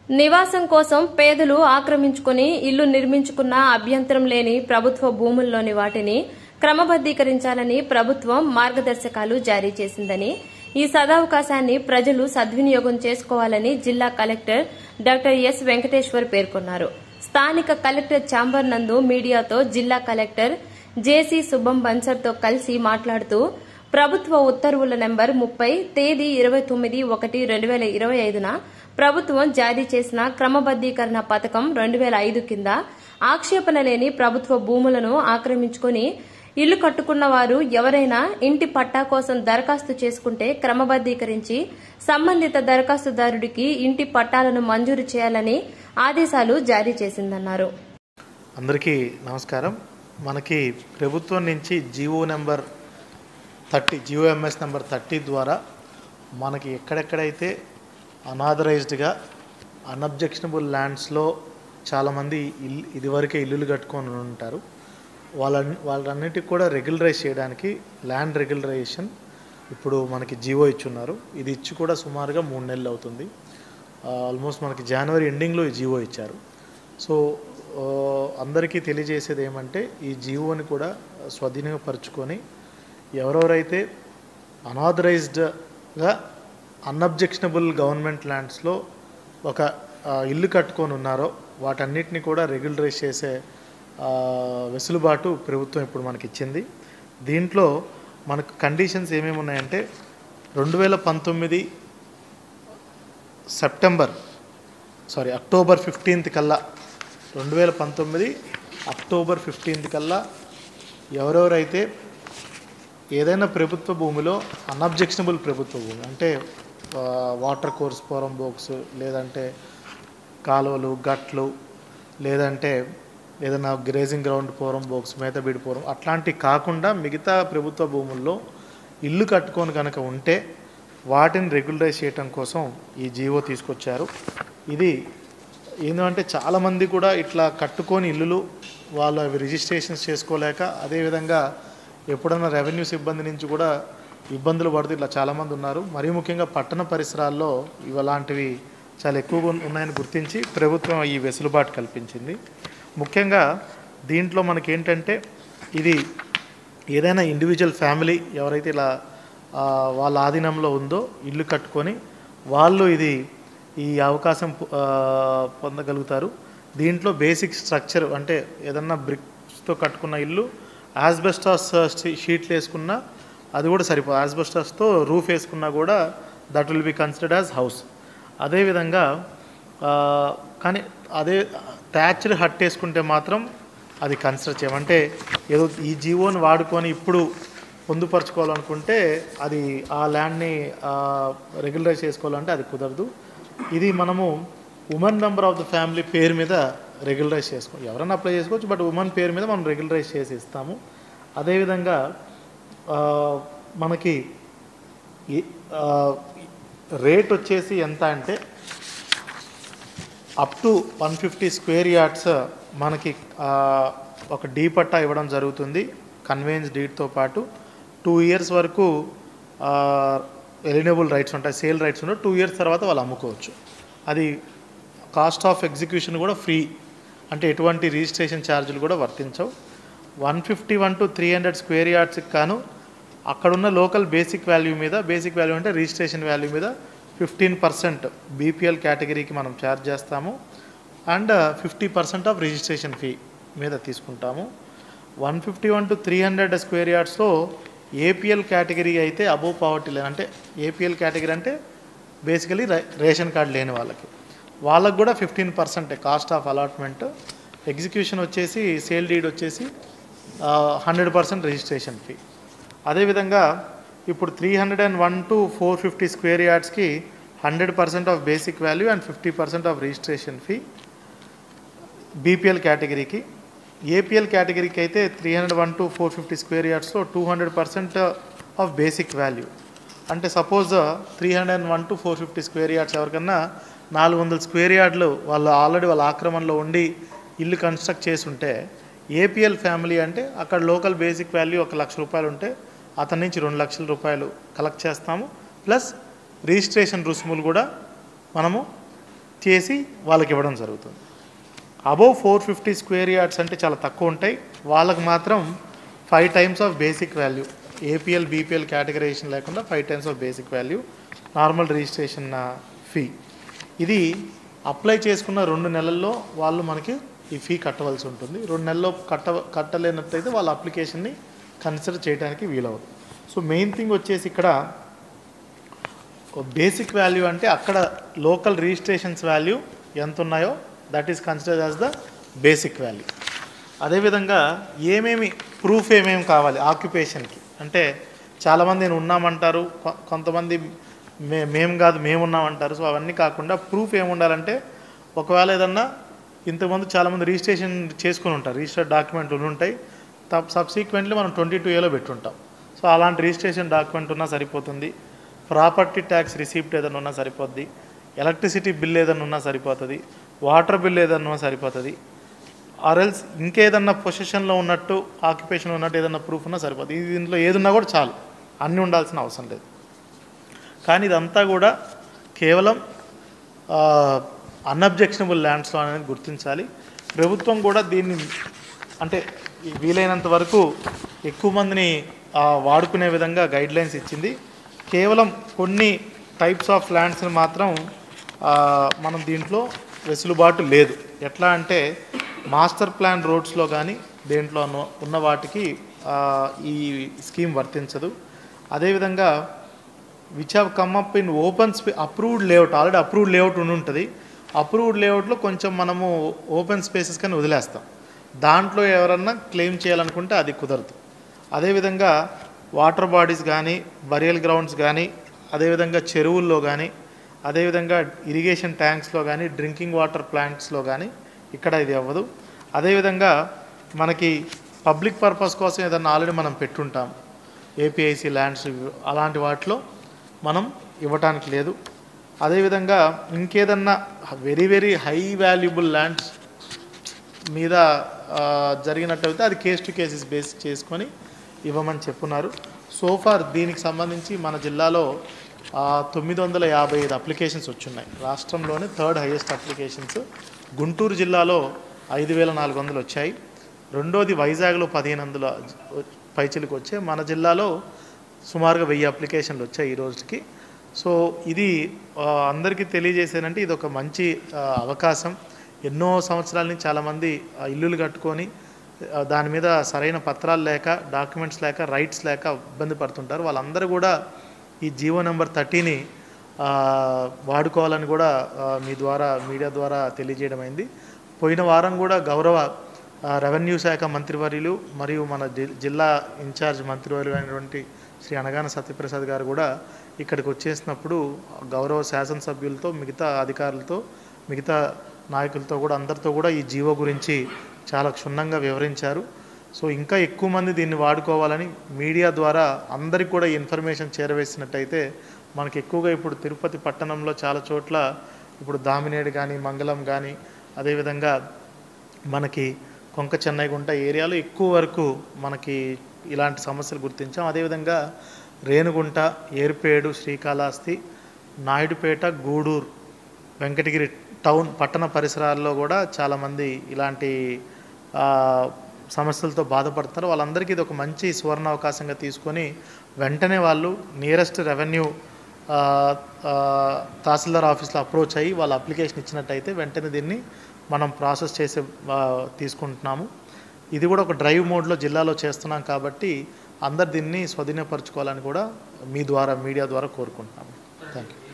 నివాసం కోసం పేదలు ఆక్రమించుకుని ఇల్లు నిర్మించుకున్న అభ్యంతరం లేని ప్రభుత్వ భూముల్లోని వాటిని క్రమబద్దీకరించాలని ప్రభుత్వం మార్గదర్శకాలు జారీ చేసిందని, ఈ సదవకాశాన్ని ప్రజలు సద్వినియోగం చేసుకోవాలని జిల్లా కలెక్టర్ డాక్టర్ ఎస్ వెంకటేశ్వర్ పేర్కొన్నారు. స్థానిక కలెక్టర్ ఛాంబర్ నందు మీడియాతో జిల్లా కలెక్టర్ జేసీ శుభం బన్సర్తో కలిసి మాట్లాడుతూ, ప్రభుత్వ ఉత్తర్వుల నెంబర్ 30 తేదీ 29/1/2025న ప్రభుత్వం జారీ చేసిన క్రమబద్దీకరణ పథకం 2005 కింద ఆక్షేపణ లేని ప్రభుత్వ భూములను ఆక్రమించుకుని ఇల్లు కట్టుకున్న వారు ఎవరైనా ఇంటి పట్టా కోసం దరఖాస్తు చేసుకుంటే క్రమబద్దీకరించి సంబంధిత దరఖాస్తుదారుడికి ఇంటి పట్టాలను మంజూరు చేయాలని ఆదేశాలు జారీ చేసిందన్నారు. అందరికీ నమస్కారం. మనకి ప్రభుత్వం నుంచి జీవో నెంబర్ 30 GOMS నెంబర్ 30 ద్వారా మనకి ఎక్కడెక్కడైతే అనాథరైజ్డ్గా అన్అబ్జెక్షనబుల్ ల్యాండ్స్లో చాలామంది ఇదివరకే ఇల్లులు కట్టుకొని ఉంటారు. వాళ్ళన్నిటికి కూడా రెగ్యులరైజ్ చేయడానికి ల్యాండ్ రెగ్యులరైజేషన్ ఇప్పుడు మనకి జీవో ఇచ్చున్నారు. ఇది ఇచ్చి కూడా సుమారుగా 3 నెలలు అవుతుంది. ఆల్మోస్ట్ మనకి జనవరి ఎండింగ్లో ఈ జీవో ఇచ్చారు. సో అందరికీ తెలియజేసేది ఏమంటే, ఈ జీవోని కూడా స్వాధీనపరుచుకొని ఎవరెవరైతే అనాథరైజ్డ్గా అన్అబ్జెక్షనబుల్ గవర్నమెంట్ ల్యాండ్స్లో ఒక ఇల్లు కట్టుకొని ఉన్నారో వాటన్నిటిని కూడా రెగ్యులరైజ్ చేసే వెసులుబాటు ప్రభుత్వం ఇప్పుడు మనకి ఇచ్చింది. దీంట్లో మనకు కండిషన్స్ ఏమేమి ఉన్నాయంటే, 2019 అక్టోబర్ 15 కల్లా 2019 అక్టోబర్ 15 కల్లా ఎవరెవరైతే ఏదైనా ప్రభుత్వ భూమిలో అన్అబ్జెక్షనబుల్ ప్రభుత్వ భూమి అంటే వాటర్ కోర్స్ పోరం బోక్స్, లేదంటే కాలువలు, గట్లు, లేదంటే ఏదైనా గ్రేజింగ్ గ్రౌండ్ పోరం బోక్స్, మేతబీడి పోరం, అట్లాంటివి కాకుండా మిగతా ప్రభుత్వ భూముల్లో ఇల్లు కట్టుకొని కనుక ఉంటే వాటిని రెగ్యులరైజ్ చేయడం కోసం ఈ జీవో తీసుకొచ్చారు. ఇది ఏంటంటే చాలామంది కూడా ఇట్లా కట్టుకొని ఇల్లులు వాళ్ళు అవి రిజిస్ట్రేషన్స్ చేసుకోలేక, అదేవిధంగా ఎప్పుడన్నా రెవెన్యూ సిబ్బంది నుంచి కూడా ఇబ్బందులు పడుతూ ఇట్లా చాలామంది ఉన్నారు. మరీ ముఖ్యంగా పట్టణ పరిసరాల్లో ఇలాంటివి చాలా ఎక్కువగా ఉన్నాయని గుర్తించి ప్రభుత్వం ఈ వెసులుబాటు కల్పించింది. ముఖ్యంగా దీంట్లో మనకేంటంటే, ఇది ఏదైనా ఇండివిజువల్ ఫ్యామిలీ ఎవరైతే ఇలా వాళ్ళ ఆధీనంలో ఉందో ఇల్లు కట్టుకొని వాళ్ళు ఈ అవకాశం పొందగలుగుతారు. దీంట్లో బేసిక్ స్ట్రక్చర్ అంటే ఏదన్నా బ్రిక్స్తో కట్టుకున్న ఇల్లు యాస్బెస్టాస్ షీట్లు వేసుకున్నా అది కూడా సరిపోదు. యాస్బెస్టాస్తో రూఫ్ వేసుకున్నా కూడా that will be considered as house. అదేవిధంగా కానీ అదే థ్యాచ్డ్ హట్ వేసుకుంటే మాత్రం అది కన్సిడర్ చేయమంటే, ఏదో ఈ జీవోని వాడుకొని ఇప్పుడు పొందుపరచుకోవాలనుకుంటే అది ఆ ల్యాండ్ని రెగ్యులరైజ్ చేసుకోవాలంటే అది కుదరదు. ఇది మనము women member of the family పేరు మీద రెగ్యులరైజ్ చేసుకోవచ్చు. ఎవరైనా అప్లై చేసుకోవచ్చు, బట్ ఉమెన్ పేరు మీద మనం రెగ్యులరైజ్ చేసి ఇస్తాము. అదేవిధంగా మనకి రేట్ వచ్చేసి ఎంత అంటే అప్ టు 150 స్క్వేర్ యార్డ్స్ మనకి ఒక డీ పట్టా ఇవ్వడం జరుగుతుంది. కన్వేయన్స్ డీడ్తో పాటు 2 years వరకు ఎలిజిబుల్ రైట్స్ ఉంటాయి, సేల్ రైట్స్ ఉంటాయి. 2 years తర్వాత వాళ్ళు అమ్ముకోవచ్చు. అది కాస్ట్ ఆఫ్ ఎగ్జిక్యూషన్ కూడా ఫ్రీ, అంటే ఎటువంటి రిజిస్ట్రేషన్ ఛార్జీలు కూడా వర్తించవు. 151 to 300 స్క్వేర్ యార్డ్స్కి కాను అక్కడున్న లోకల్ బేసిక్ వాల్యూ మీద, బేసిక్ వాల్యూ అంటే రిజిస్ట్రేషన్ వాల్యూ మీద 15% బీపీఎల్ కేటగిరీకి మనం ఛార్జ్ చేస్తాము. అండ్ 50% ఆఫ్ రిజిస్ట్రేషన్ ఫీ మీద తీసుకుంటాము. 151 to 300 స్క్వేర్ యార్డ్స్లో ఏపీఎల్ కేటగిరీ అయితే అబోవ్ పావర్టీ లైన్, అంటే ఏపీఎల్ కేటగిరీ అంటే బేసికలీ రేషన్ కార్డు లేని వాళ్ళకు కూడా 15% కాస్ట్ ఆఫ్ అలాట్మెంట్. ఎగ్జిక్యూషన్ వచ్చేసి సేల్ డీడ్ వచ్చేసి 100% రిజిస్ట్రేషన్ ఫీ. అదేవిధంగా ఇప్పుడు 301 to 450 స్క్వేర్ యార్డ్స్కి 100% of basic value and 50% of registration fee BPL కేటగిరీకి. ఏపీఎల్ కేటగిరీకి అయితే 301 to 450 స్క్వేర్ యార్డ్స్లో 200% ఆఫ్ బేసిక్ వాల్యూ. అంటే సపోజ్ 301 to 450 స్క్వేర్ యార్డ్స్ ఎవరికన్నా 400 స్క్వేర్ యార్డ్లు వాళ్ళు ఆల్రెడీ వాళ్ళ ఆక్రమణలో ఉండి ఇల్లు కన్స్ట్రక్ట్ చేసి ఉంటే, ఏపీఎల్ ఫ్యామిలీ అంటే అక్కడ లోకల్ బేసిక్ వాల్యూ 1 లక్ష రూపాయలు ఉంటే అతని నుంచి 2 లక్షల రూపాయలు కలెక్ట్ చేస్తాము. ప్లస్ రిజిస్ట్రేషన్ రుసుములు కూడా మనము చేసి వాళ్ళకి ఇవ్వడం జరుగుతుంది. అబోవ్ 450 స్క్వేర్ యార్డ్స్ అంటే చాలా తక్కువ ఉంటాయి, వాళ్ళకి మాత్రం 5 times of basic value, APL BPL categorisation లేకుండా 5 times of basic value normal registration fee. ఇది అప్లై చేసుకున్న 2 నెలల్లో వాళ్ళు మనకి ఈ ఫీ కట్టవలసి ఉంటుంది. 2 నెలల్లో కట్టలేనట్టయితే వాళ్ళ అప్లికేషన్ని కన్సిడర్ చేయడానికి వీలవదు. సో మెయిన్ థింగ్ వచ్చేసి ఇక్కడ బేసిక్ వాల్యూ అంటే అక్కడ లోకల్ రిజిస్ట్రేషన్స్ వాల్యూ ఎంత ఉన్నాయో that is considered as the basic value. అదేవిధంగా ఏమేమి ప్రూఫ్ ఏమేమి కావాలి ఆక్యుపేషన్కి అంటే చాలామంది నేను ఉన్నామంటారు, కొంతమంది మేము కాదు మేము ఉన్నామంటారు. సో అవన్నీ కాకుండా ప్రూఫ్ ఏముండాలంటే ఒకవేళ ఏదన్నా ఇంతకుముందు చాలామంది రిజిస్ట్రేషన్ చేసుకుని ఉంటారు, రిజిస్టర్డ్ డాక్యుమెంట్లు ఉంటాయి, సబ్సిక్వెంట్లీ మనం 22A పెట్టుంటాం. సో అలాంటి రిజిస్ట్రేషన్ డాక్యుమెంట్ ఉన్నా సరిపోతుంది. ప్రాపర్టీ ట్యాక్స్ రిసీప్ట్ ఏదైనా ఉన్నా సరిపోద్ది, ఎలక్ట్రిసిటీ బిల్ ఏదైనా ఉన్నా సరిపోతుంది, వాటర్ బిల్ ఏదైనా ఉన్నా సరిపోతుంది, ఆర్ఎల్స్ ఇంకేదన్నా పొజిషన్లో ఉన్నట్టు ఆక్యుపేషన్ ఉన్నట్టు ఏదన్నా ప్రూఫ్ ఉన్నా సరిపోతుంది. దీంట్లో ఏదున్నా కూడా చాలు, అన్నీ ఉండాల్సిన అవసరం లేదు. కానీ ఇదంతా కూడా కేవలం అన్అబ్జెక్షనబుల్ ల్యాండ్స్లో అనేది గుర్తించాలి. ప్రభుత్వం కూడా దీన్ని అంటే వీలైనంత వరకు ఎక్కువ మందిని వాడుకునే విధంగా గైడ్లైన్స్ ఇచ్చింది. కేవలం కొన్ని టైప్స్ ఆఫ్ ల్యాండ్స్ని మాత్రం మనం దీంట్లో వెసులుబాటు లేదు. ఎట్లా అంటే మాస్టర్ ప్లాన్ రోడ్స్లో కానీ దేంట్లో ఉన్న వాటికి ఈ స్కీమ్ వర్తించదు. అదేవిధంగా which have come up in open approved layout, already approved layout ఉంటుంది, అప్రూవ్డ్ లేఅవుట్లో కొంచెం మనము ఓపెన్ స్పేసెస్ కానీ వదిలేస్తాం, దాంట్లో ఎవరన్నా క్లెయిమ్ చేయాలనుకుంటే అది కుదరదు. అదేవిధంగా వాటర్ బాడీస్ కానీ బరియల్ గ్రౌండ్స్ కానీ అదేవిధంగా చెరువుల్లో కానీ అదేవిధంగా ఇరిగేషన్ ట్యాంక్స్లో కానీ డ్రింకింగ్ వాటర్ ప్లాంట్స్లో కానీ ఇక్కడ ఇది అవ్వదు. అదేవిధంగా మనకి పబ్లిక్ పర్పస్ కోసం ఏదన్నా ఆల్రెడీ మనం పెట్టుంటాం, ఏపీఐసి ల్యాండ్స్ అలాంటి వాటిలో మనం ఇవ్వటానికి లేదు. అదేవిధంగా ఇంకేదన్నా very very high valuable lands మీద జరిగినట్టయితే అది కేస్ టు కేసెస్ బేస్ చేసుకొని ఇవ్వమని చెప్పున్నారు. సోఫార్ దీనికి సంబంధించి మన జిల్లాలో 955 అప్లికేషన్స్ వచ్చున్నాయి. రాష్ట్రంలోనే 3rd హైయెస్ట్ అప్లికేషన్స్. గుంటూరు జిల్లాలో 5400 వచ్చాయి. రెండోది వైజాగ్లో 1500 పైచిలకు వచ్చాయి. మన జిల్లాలో సుమారుగా 1000 అప్లికేషన్లు వచ్చాయి ఈ రోజుకి. సో ఇది అందరికీ తెలియజేసేనంటే ఇది ఒక మంచి అవకాశం. ఎన్నో సంవత్సరాల నుంచి చాలామంది ఇల్లులు కట్టుకొని దాని మీద సరైన పత్రాలు లేక డాక్యుమెంట్స్ లేక రైట్స్ లేక ఇబ్బంది పడుతుంటారు. వాళ్ళందరూ కూడా ఈ జీవో నెంబర్ 30ని వాడుకోవాలని కూడా మీ ద్వారా మీడియా ద్వారా తెలియజేయడం అయింది. పోయిన వారం కూడా గౌరవ రెవెన్యూ శాఖ మంత్రివర్యులు మరియు మన జిల్లా ఇన్ఛార్జ్ మంత్రివర్యులు అయినటువంటి శ్రీ అనగాన సత్యప్రసాద్ గారు కూడా ఇక్కడికి వచ్చేసినప్పుడు గౌరవ శాసనసభ్యులతో మిగతా అధికారులతో మిగతా నాయకులతో కూడా అందరితో కూడా ఈ జీవో గురించి చాలా క్షుణ్ణంగా వివరించారు. సో ఇంకా ఎక్కువ మంది దీన్ని వాడుకోవాలని మీడియా ద్వారా అందరికీ కూడా ఇన్ఫర్మేషన్ చేరవేసినట్టయితే మనకి ఎక్కువగా ఇప్పుడు తిరుపతి పట్టణంలో చాలా చోట్ల ఇప్పుడు దామినేడు కానీ మంగళం కానీ అదేవిధంగా మనకి కొంక చెన్నైగుంట ఏరియాలో ఎక్కువ వరకు మనకి ఇలాంటి సమస్యలు గుర్తించాం. అదేవిధంగా రేణుగుంట, ఏర్పేడు, శ్రీకాళహస్తి, నాయుడుపేట, గూడూరు, వెంకటగిరి టౌన్ పట్టణ పరిసరాల్లో కూడా చాలామంది ఇలాంటి సమస్యలతో బాధపడుతున్నారు. వాళ్ళందరికీ ఇది ఒక మంచి సువర్ణ అవకాశంగా తీసుకొని వెంటనే వాళ్ళు నియరెస్ట్ రెవెన్యూ తహసీల్దార్ ఆఫీస్లో అప్రోచ్ అయ్యి వాళ్ళ అప్లికేషన్ ఇచ్చినట్టయితే వెంటనే దీన్ని మనం ప్రాసెస్ చేసి తీసుకుంటున్నాము. ఇది కూడా ఒక డ్రైవ్ మోడ్లో జిల్లాలో చేస్తున్నాం కాబట్టి అందరు దీన్ని స్వాధీనపరచుకోవాలని కూడా మీ ద్వారా మీడియా ద్వారా కోరుకుంటున్నాము. Thank you.